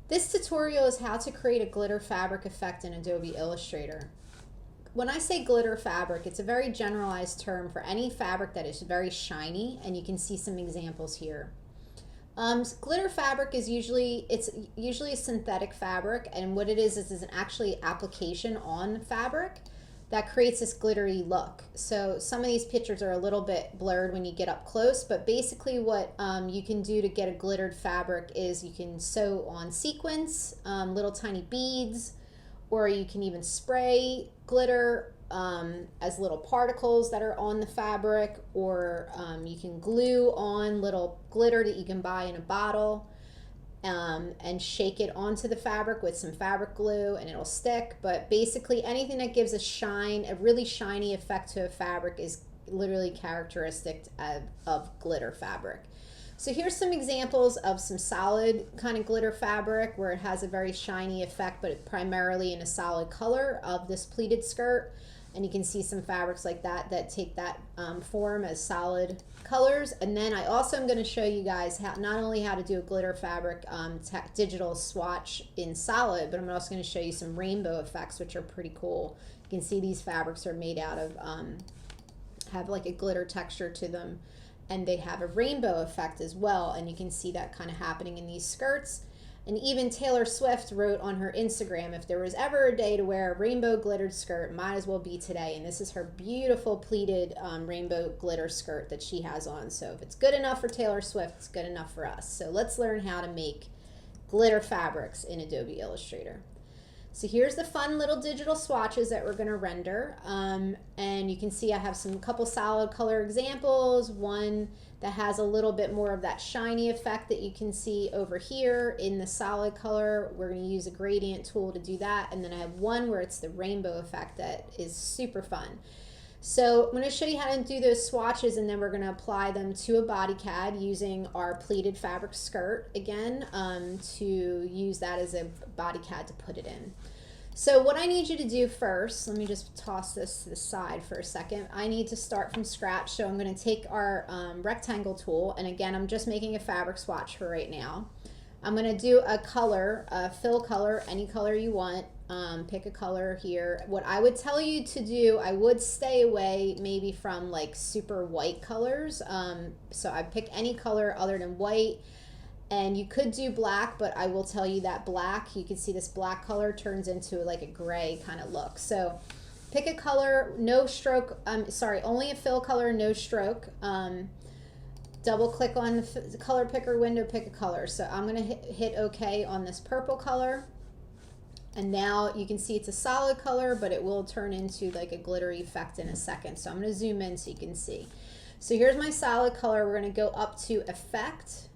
This tutorial is how to create a glitter fabric effect in Adobe Illustrator. When I say glitter fabric, it's a very generalized term for any fabric that is very shiny, and you can see some examples here. Glitter fabric is usually a synthetic fabric, and what it is an actually application on fabric that creates this glittery look. So some of these pictures are a little bit blurred when you get up close, but basically what you can do to get a glittered fabric is you can sew on sequins, little tiny beads, or you can even spray glitter as little particles that are on the fabric, or you can glue on little glitter that you can buy in a bottle and shake it onto the fabric with some fabric glue and it'll stick. But basically anything that gives a really shiny effect to a fabric is literally characteristic of glitter fabric. So here's some examples of some solid kind of glitter fabric where it has a very shiny effect, but primarily in a solid color of this pleated skirt. And you can see some fabrics like that take that form as solid colors. And then I also am going to show you guys not only how to do a glitter fabric digital swatch in solid, but I'm also going to show you some rainbow effects, which are pretty cool. You can see these fabrics are made out of, have like a glitter texture to them, and they have a rainbow effect as well. And you can see that kind of happening in these skirts. And even Taylor Swift wrote on her Instagram, if there was ever a day to wear a rainbow glittered skirt, might as well be today. And this is her beautiful pleated rainbow glitter skirt that she has on. So if it's good enough for Taylor Swift, it's good enough for us. So let's learn how to make glitter fabrics in Adobe Illustrator. So here's the fun little digital swatches that we're going to render. And you can see I have couple solid color examples, one that has a little bit more of that shiny effect that you can see over here in the solid color. We're going to use a gradient tool to do that. And then I have one where it's the rainbow effect that is super fun. So I'm going to show you how to do those swatches, and then we're going to apply them to a body CAD using our pleated fabric skirt again to use that as a body CAD to put it in. So what I need you to do first, let me just toss this to the side for a second. I need to start from scratch, so I'm going to take our rectangle tool, and again I'm just making a fabric swatch for right now. I'm going to do a color, a fill color, any color you want. Pick a color here. What I would tell you to do, I would stay away maybe from like super white colors. So I pick any color other than white. And you could do black, but I will tell you that black, you can see this black color turns into like a gray kind of look. So pick a color, no stroke, only a fill color, no stroke. Double click on the color picker window, pick a color. So I'm gonna hit OK on this purple color. And now you can see it's a solid color, but it will turn into like a glittery effect in a second. So I'm gonna zoom in so you can see. So here's my solid color. We're gonna go up to Effect,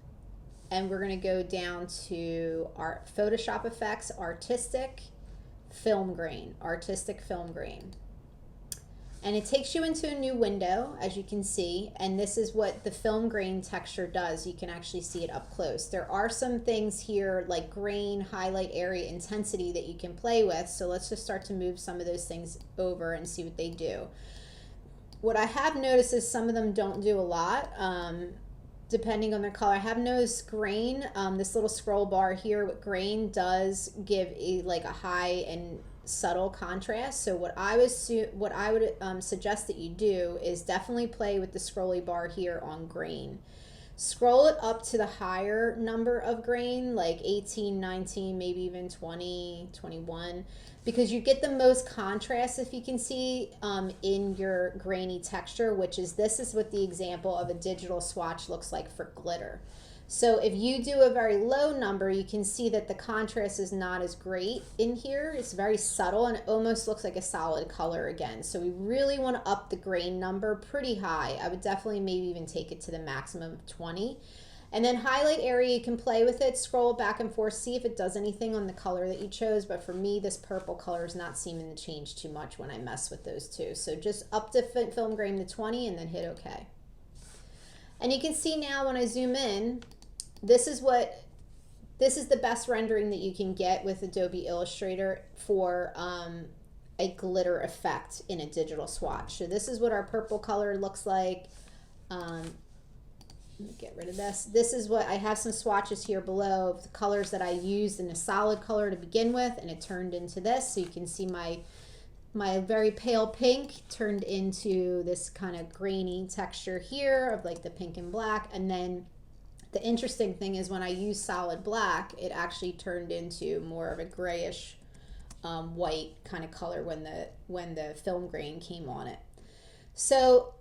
and we're gonna go down to our Photoshop Effects, Artistic Film Grain, Artistic Film Grain. And it takes you into a new window, as you can see, and this is what the film grain texture does. You can actually see it up close. There are some things here like grain, highlight area, intensity that you can play with, so let's just start to move some of those things over and see what they do. What I have noticed is some of them don't do a lot, depending on their color. I have noticed grain, this little scroll bar here with grain does give like a high and subtle contrast. So what I would suggest that you do is definitely play with the scrolly bar here on grain. Scroll it up to the higher number of grain, like 18, 19, maybe even 20, 21, because you get the most contrast, if you can see, in your grainy texture, this is what the example of a digital swatch looks like for glitter. So if you do a very low number, you can see that the contrast is not as great in here. It's very subtle and it almost looks like a solid color again. So we really want to up the grain number pretty high. I would definitely maybe even take it to the maximum of 20. And then highlight area, you can play with it, scroll back and forth, see if it does anything on the color that you chose. But for me, this purple color is not seeming to change too much when I mess with those two. So just up the film grain to 20 and then hit OK. And you can see now when I zoom in, this is the best rendering that you can get with Adobe Illustrator for a glitter effect in a digital swatch. So this is what our purple color looks like. Let me get rid of this. This is what I have, some swatches here below of the colors that I used in a solid color to begin with, and it turned into this. So you can see my very pale pink turned into this kind of grainy texture here of like the pink and black. And then the interesting thing is when I use solid black, it actually turned into more of a grayish white kind of color when the film grain came on it. So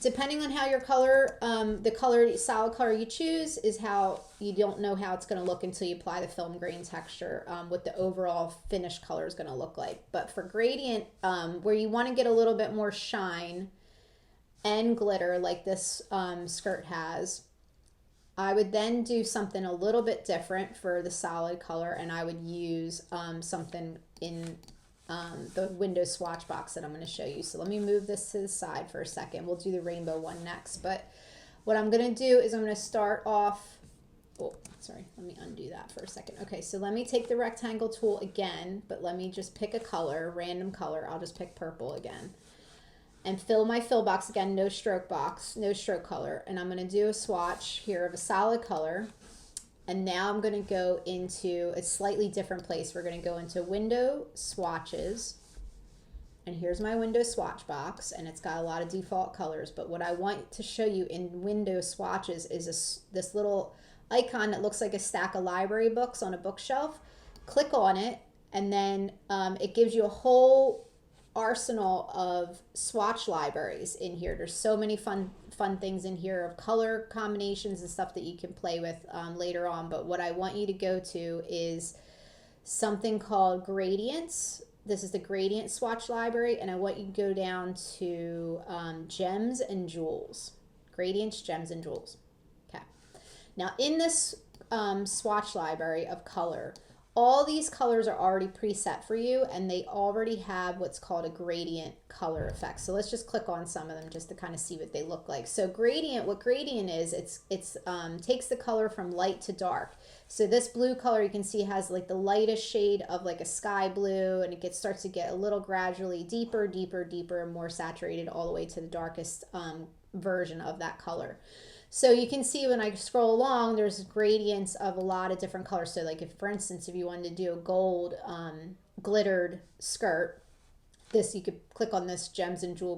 depending on how your color, the solid color you choose is how you don't know how it's going to look until you apply the film grain texture, what the overall finished color is going to look like. But for gradient, where you want to get a little bit more shine and glitter like this skirt has, I would then do something a little bit different for the solid color, and I would use something in the window swatch box that I'm going to show you. So let me move this to the side for a second. We'll do the rainbow one next. But what I'm going to do is I'm going to start off, oh, sorry, let me undo that for a second. Okay, so let me take the rectangle tool again, but let me just pick a color, random color. I'll just pick purple again. And fill my fill box again, no stroke box, no stroke color. And I'm going to do a swatch here of a solid color. And now I'm going to go into a slightly different place. We're going to go into window swatches. And here's my window swatch box. And it's got a lot of default colors. But what I want to show you in window swatches is this little icon that looks like a stack of library books on a bookshelf. Click on it. And then it gives you a whole arsenal of swatch libraries in here. There's so many fun things in here of color combinations and stuff that you can play with later on. But what I want you to go to is something called gradients. This is the gradient swatch library, and I want you to go down to gems and jewels. Gradients, gems, and jewels. Okay. Now in this swatch library of color, all these colors are already preset for you, and they already have what's called a gradient color effect. So let's just click on some of them just to kind of see what they look like. So gradient, what gradient is, it's takes the color from light to dark. So this blue color you can see has like the lightest shade of like a sky blue, and it starts to get a little gradually deeper, deeper, deeper, and more saturated all the way to the darkest version of that color. So you can see when I scroll along, there's gradients of a lot of different colors. So like if, for instance, if you wanted to do a gold glittered skirt, you could click on this gems and jewel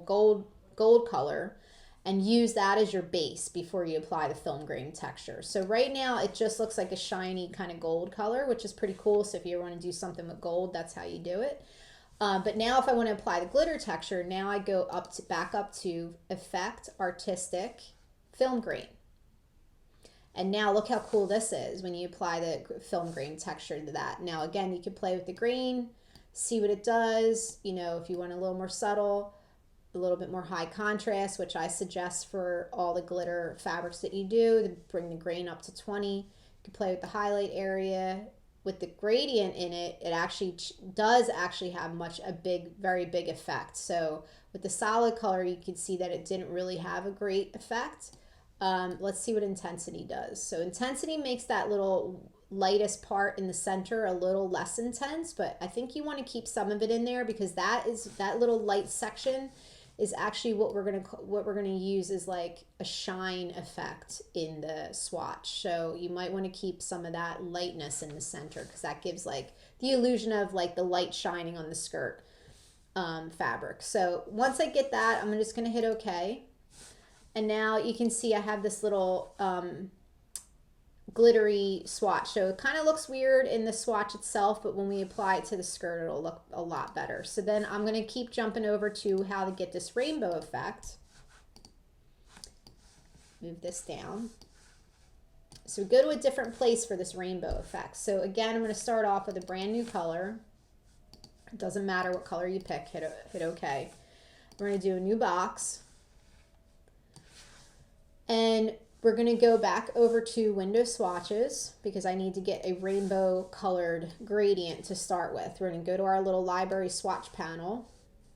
gold color and use that as your base before you apply the film grain texture. So right now it just looks like a shiny kind of gold color, which is pretty cool. So if you want to do something with gold, that's how you do it. But now if I want to apply the glitter texture, now I go back up to Effect, Artistic, Film grain. And now look how cool this is when you apply the film grain texture to that. Now again, you can play with the grain, see what it does. You know, if you want a little more subtle, a little bit more high contrast, which I suggest for all the glitter fabrics that you do, to bring the grain up to 20. You can play with the highlight area. With the gradient in it, it actually does have a very big effect. So with the solid color, you can see that it didn't really have a great effect. Let's see what intensity does. So intensity makes that little lightest part in the center a little less intense, but I think you want to keep some of it in there because that little light section is actually what we're gonna use is like a shine effect in the swatch. So you might want to keep some of that lightness in the center because that gives like the illusion of like the light shining on the skirt fabric. So once I get that, I'm just gonna hit OK. And now you can see I have this little glittery swatch. So it kind of looks weird in the swatch itself, but when we apply it to the skirt, it'll look a lot better. So then I'm going to keep jumping over to how to get this rainbow effect. Move this down. So go to a different place for this rainbow effect. So again, I'm going to start off with a brand new color. It doesn't matter what color you pick, hit OK. We're going to do a new box. And we're going to go back over to window swatches because I need to get a rainbow colored gradient to start with. We're going to go to our little library swatch panel,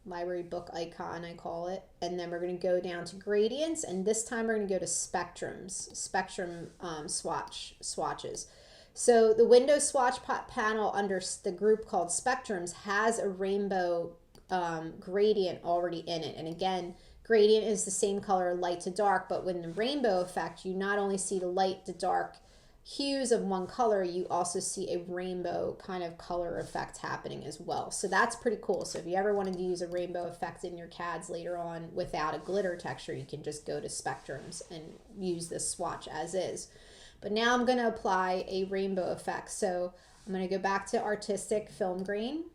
library book icon I call it, and then we're going to go down to gradients, and this time we're going to go to spectrum swatches. So the window swatch panel under the group called spectrums has a rainbow gradient already in it, and again, gradient is the same color light to dark, but with the rainbow effect, you not only see the light to dark hues of one color, you also see a rainbow kind of color effect happening as well. So that's pretty cool. So if you ever wanted to use a rainbow effect in your CADs later on without a glitter texture, you can just go to spectrums and use this swatch as is. But now I'm going to apply a rainbow effect. So I'm going to go back to artistic film grain.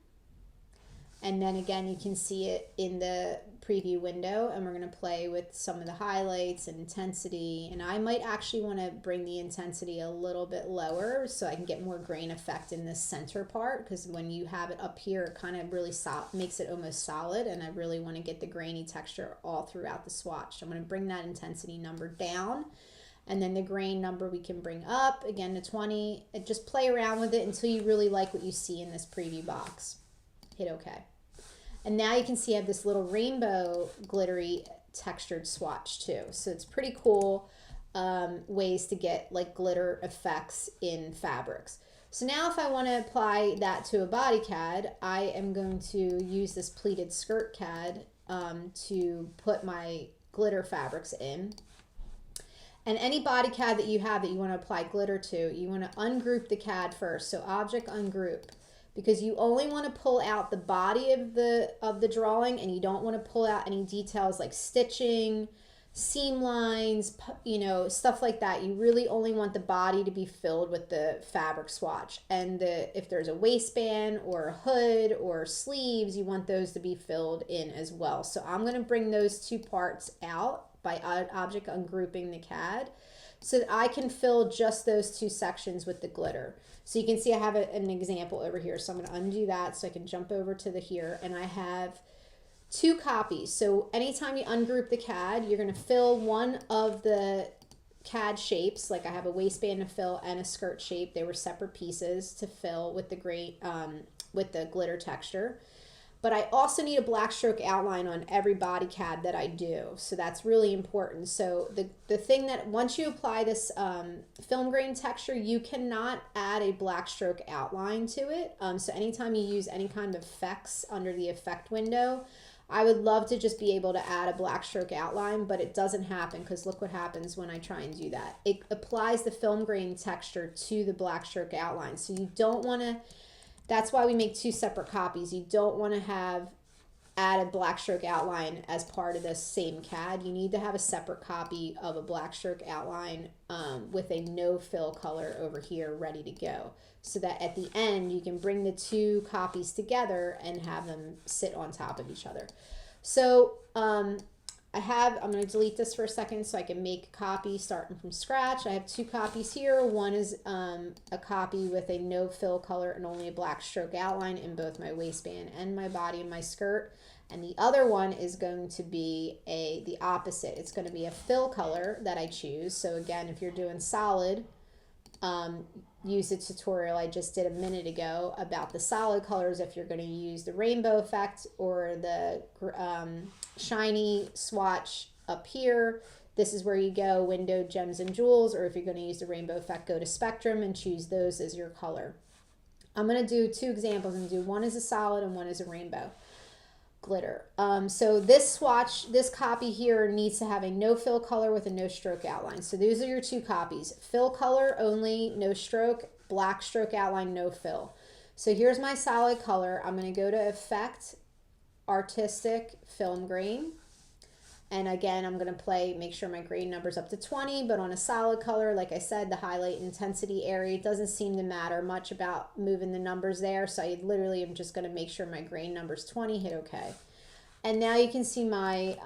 And then again, you can see it in the preview window, and we're going to play with some of the highlights and intensity. And I might actually want to bring the intensity a little bit lower so I can get more grain effect in this center part, because when you have it up here, it kind of really makes it almost solid, and I really want to get the grainy texture all throughout the swatch. So I'm going to bring that intensity number down, and then the grain number we can bring up again to 20, and just play around with it until you really like what you see in this preview box. Hit OK. And now you can see I have this little rainbow glittery textured swatch too. So it's pretty cool ways to get like glitter effects in fabrics. So now if I want to apply that to a body CAD, I am going to use this pleated skirt CAD to put my glitter fabrics in. And any body CAD that you have that you want to apply glitter to, you want to ungroup the CAD first. So object ungroup, because you only want to pull out the body of the drawing, and you don't want to pull out any details like stitching, seam lines, you know, stuff like that. You really only want the body to be filled with the fabric swatch. And if there's a waistband or a hood or sleeves, you want those to be filled in as well. So I'm going to bring those two parts out by object ungrouping the CAD so that I can fill just those two sections with the glitter. So you can see I have an example over here. So I'm going to undo that so I can jump over to the here, and I have two copies. So anytime you ungroup the CAD, you're going to fill one of the CAD shapes. Like I have a waistband to fill and a skirt shape. They were separate pieces to fill with the glitter texture. But I also need a black stroke outline on every body CAD that I do. So that's really important. So the thing that once you apply this film grain texture, you cannot add a black stroke outline to it. So anytime you use any kind of effects under the effect window, I would love to just be able to add a black stroke outline, but it doesn't happen, because look what happens when I try and do that. It applies the film grain texture to the black stroke outline. So you don't want to, that's why we make two separate copies. You don't want to have added black stroke outline as part of the same CAD. You need to have a separate copy of a black stroke outline with a no fill color over here ready to go, so that at the end you can bring the two copies together and have them sit on top of each other. So I'm going to delete this for a second so I can make a copy starting from scratch. I have two copies here. One is a copy with a no fill color and only a black stroke outline in both my waistband and my body and my skirt. And the other one is going to be the opposite. It's going to be a fill color that I choose. So again, if you're doing solid, use the tutorial I just did a minute ago about the solid colors if you're going to use the rainbow effect or the shiny swatch up here. This is where you go, window, gems, and jewels, or if you're going to use the rainbow effect, go to spectrum and choose those as your color. I'm going to do two examples, and do one is a solid and one is a rainbow glitter. So this swatch, this copy here needs to have a no fill color with a no stroke outline. So those are your two copies. Fill color only, no stroke, black stroke outline, no fill. So here's my solid color. I'm going to go to Effect, Artistic, Film Grain. And again, I'm going to make sure my grain number's up to 20, but on a solid color, like I said, the highlight intensity area, it doesn't seem to matter much about moving the numbers there. So I literally am just going to make sure my grain number's 20, hit OK. And now you can see my,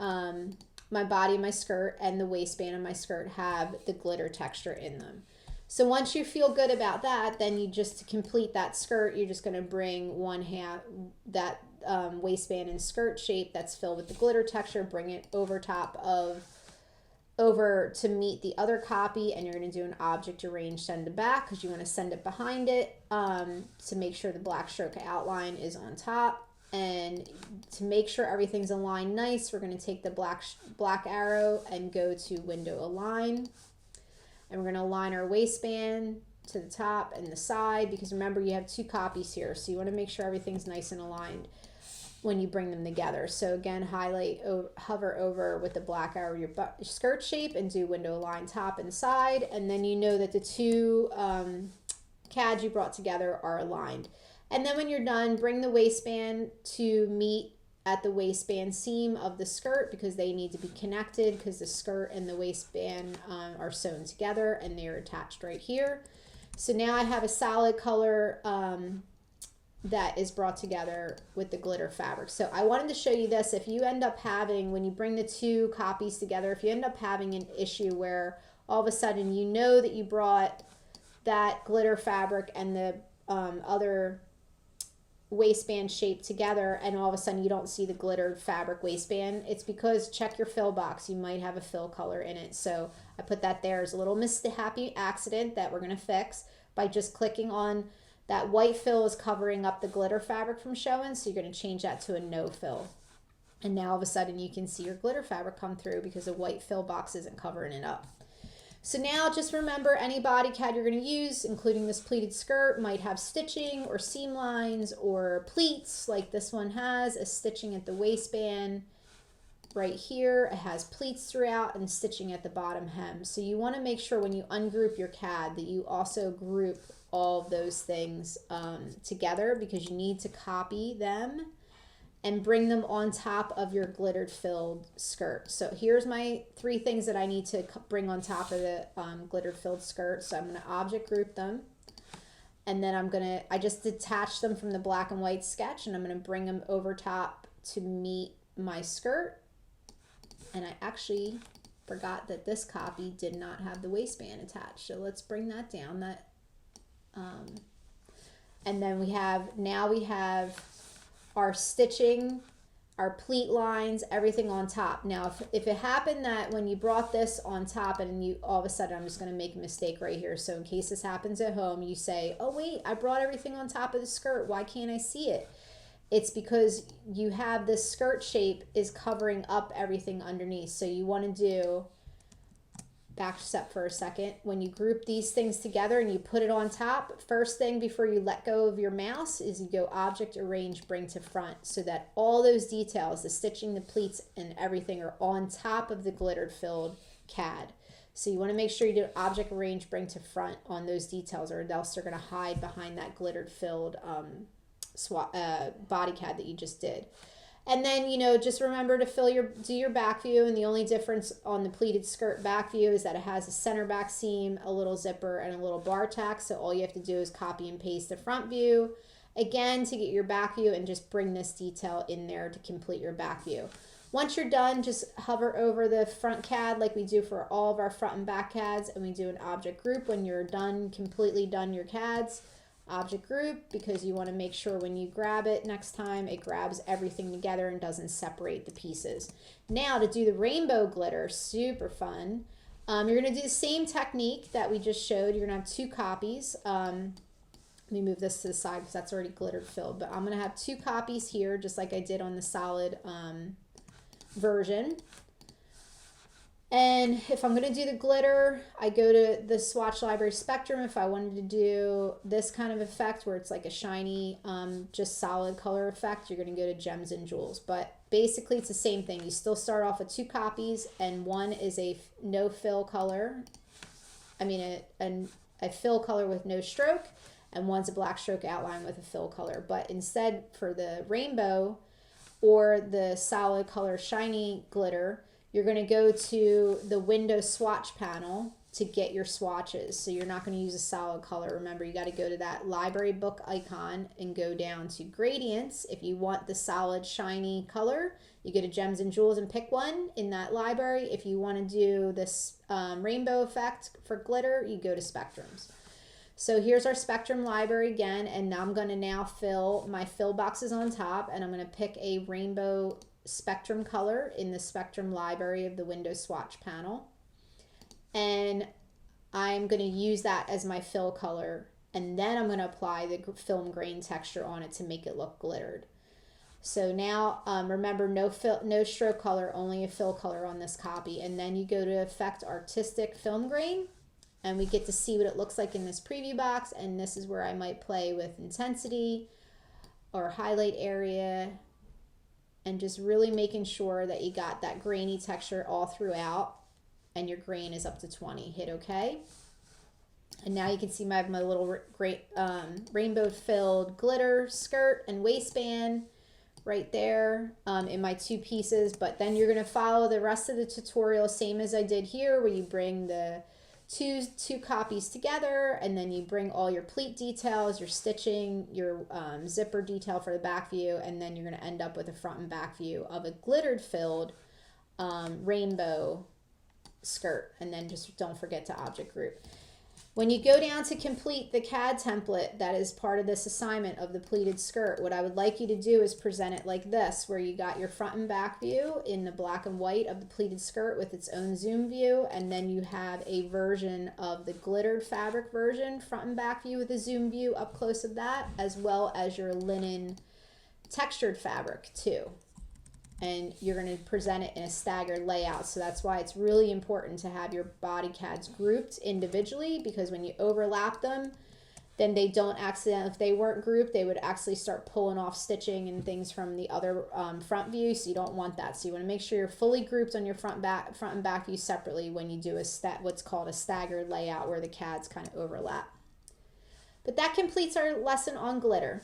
my body, my skirt, and the waistband of my skirt have the glitter texture in them. So once you feel good about that, then you just, to complete that skirt, you're just going to bring one half, that waistband and skirt shape that's filled with the glitter texture, bring it over to meet the other copy, and you're going to do an object arrange send to back because you want to send it behind it to make sure the black stroke outline is on top. And to make sure everything's aligned nice, we're going to take the black arrow and go to window align, and we're going to align our waistband to the top and the side, because remember you have two copies here, so you want to make sure everything's nice and aligned. when you bring them together. So again, hover over with the black arrow your skirt shape and do window line top and side, and then you know that the two CADs you brought together are aligned. And then when you're done, bring the waistband to meet at the waistband seam of the skirt, because they need to be connected, because the skirt and the waistband are sewn together and they're attached right here. So now I have a solid color that is brought together with the glitter fabric. So I wanted to show you this. If you end up having, when you bring the two copies together, if you end up having an issue where all of a sudden you know that you brought that glitter fabric and the other waistband shape together, and all of a sudden you don't see the glittered fabric waistband, it's because check your fill box. You might have a fill color in it. So I put that there as a little happy accident that we're going to fix by just clicking on that white fill is covering up the glitter fabric from showing. So you're going to change that to a no fill. And now all of a sudden you can see your glitter fabric come through because the white fill box isn't covering it up. So now just remember, any body CAD you're going to use, including this pleated skirt, might have stitching or seam lines or pleats, like this one has a stitching at the waistband right here. It has pleats throughout and stitching at the bottom hem. So you want to make sure when you ungroup your CAD that you also group all of those things together, because you need to copy them and bring them on top of your glittered filled skirt. So here's my 3 things that I need to bring on top of the glittered filled skirt. So I'm going to object group them, and then I just detached them from the black and white sketch, and I'm going to bring them over top to meet my skirt. And I actually forgot that this copy did not have the waistband attached. So let's bring that down. And then we have our stitching, our pleat lines, everything on top. Now, if it happened that when you brought this on top and you all of a sudden, I'm just going to make a mistake right here. So in case this happens at home, you say, oh wait, I brought everything on top of the skirt. Why can't I see it? It's because you have this skirt shape is covering up everything underneath. So you want to do, back step for a second, when you group these things together and you put it on top, first thing before you let go of your mouse is you go object, arrange, bring to front, so that all those details, the stitching, the pleats, and everything are on top of the glittered filled CAD. So you want to make sure you do object, arrange, bring to front on those details, or else they're going to hide behind that glittered filled body CAD that you just did. And then, just remember to do your back view, and the only difference on the pleated skirt back view is that it has a center back seam, a little zipper, and a little bar tack. So all you have to do is copy and paste the front view again to get your back view, and just bring this detail in there to complete your back view. Once you're done, just hover over the front CAD like we do for all of our front and back CADs, and we do an object group when you're done, completely done your CADs. Object group, because you want to make sure when you grab it next time, it grabs everything together and doesn't separate the pieces. Now to do the rainbow glitter, super fun. You're going to do the same technique that we just showed. You're going to have 2 copies. Let me move this to the side because that's already glittered filled, but I'm going to have 2 copies here, just like I did on the solid version. And if I'm going to do the glitter, I go to the swatch library spectrum. If I wanted to do this kind of effect where it's like a shiny, just solid color effect, you're going to go to gems and jewels. But basically it's the same thing. You still start off with 2 copies, and one is a no fill color. I mean a fill color with no stroke, and one's a black stroke outline with a fill color. But instead, for the rainbow or the solid color shiny glitter, you're going to go to the window swatch panel to get your swatches. So you're not going to use a solid color. Remember, you got to go to that library book icon and go down to gradients. If you want the solid shiny color, you go to gems and jewels and pick one in that library. If you want to do this rainbow effect for glitter, you go to spectrums. So here's our spectrum library again, and I'm going to fill my fill boxes on top, and I'm going to pick a rainbow spectrum color in the spectrum library of the window swatch panel, and I'm going to use that as my fill color, and then I'm going to apply the film grain texture on it to make it look glittered. So now remember, no stroke color, only a fill color on this copy, and then you go to Effect Artistic Film Grain, and we get to see what it looks like in this preview box. And this is where I might play with intensity or highlight area and just really making sure that you got that grainy texture all throughout and your grain is up to 20. Hit OK. And now you can see my little great rainbow filled glitter skirt and waistband right there in my 2 pieces. But then you're going to follow the rest of the tutorial same as I did here, where you bring the two copies together, and then you bring all your pleat details, your stitching, your zipper detail for the back view, and then you're going to end up with a front and back view of a glittered filled rainbow skirt. And then just don't forget to object group. When you go down to complete the CAD template that is part of this assignment of the pleated skirt, what I would like you to do is present it like this, where you got your front and back view in the black and white of the pleated skirt with its own zoom view, and then you have a version of the glittered fabric version, front and back view with a zoom view up close of that, as well as your linen textured fabric too. And you're going to present it in a staggered layout. So that's why it's really important to have your body CADs grouped individually, because when you overlap them, then they don't accidentally, if they weren't grouped, they would actually start pulling off stitching and things from the other front view. So you don't want that. So you want to make sure you're fully grouped on your front and back view separately when you do what's called a staggered layout, where the CADs kind of overlap. But that completes our lesson on glitter.